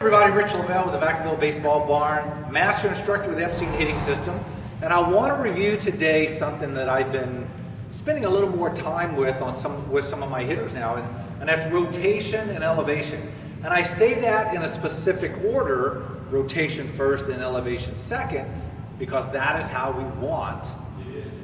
Everybody, Rich Lovell with the Vacaville Baseball Barn, Master Instructor with Epstein Hitting System, and I want to review today something that I've been spending a little more time with some of my hitters now, and that's rotation and elevation. And I say that in a specific order: rotation first, then elevation second, because that is how we want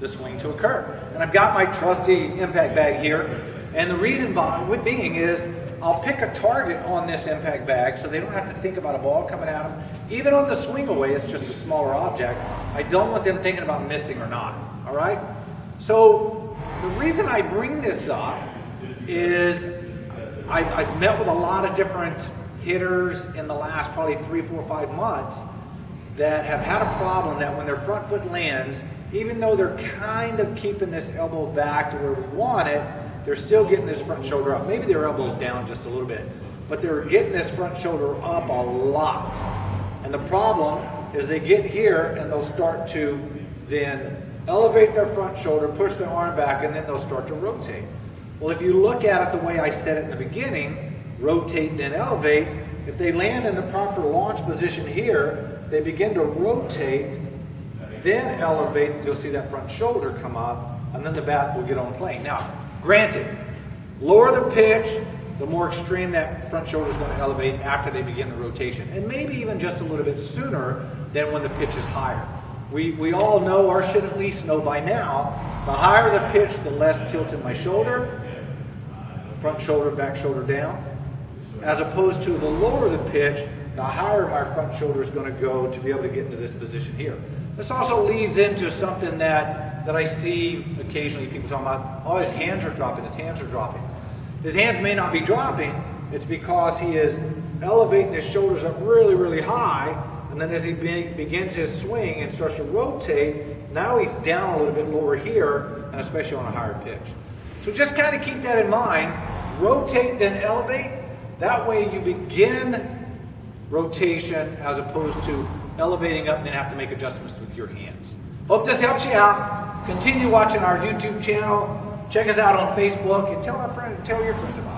the swing to occur. And I've got my trusty impact bag here, and the reason being is I'll pick a target on this impact bag so they don't have to think about a ball coming at them. Even on the swing away, it's just a smaller object. I don't want them thinking about missing or not, all right? So the reason I bring this up is I've met with a lot of different hitters in the last probably 3, 4, 5 months that have had a problem that when their front foot lands, even though they're kind of keeping this elbow back to where we want it, they're still getting this front shoulder up. Maybe their elbow's down just a little bit, but they're getting this front shoulder up a lot. And the problem is they get here and they'll start to then elevate their front shoulder, push their arm back, and then they'll start to rotate. Well, if you look at it the way I said it in the beginning, rotate then elevate, if they land in the proper launch position here, they begin to rotate, then elevate, you'll see that front shoulder come up, and then the bat will get on plane. Now, granted, lower the pitch, the more extreme that front shoulder is going to elevate after they begin the rotation, and maybe even just a little bit sooner than when the pitch is higher. We all know, or should at least know by now, the higher the pitch, the less tilt in my shoulder, front shoulder, back shoulder down, as opposed to the lower the pitch, the higher my front shoulder is going to go to be able to get into this position here. This also leads into something that I see occasionally people talking about, oh, his hands are dropping, his hands are dropping. His hands may not be dropping, it's because he is elevating his shoulders up really, really high, and then as he begins his swing and starts to rotate, now he's down a little bit lower here, and especially on a higher pitch. So just kind of keep that in mind. Rotate, then elevate. That way you begin rotation as opposed to elevating up and then have to make adjustments with your hands. Hope this helps you out. Continue watching our YouTube channel. Check us out on Facebook and tell your friends about it.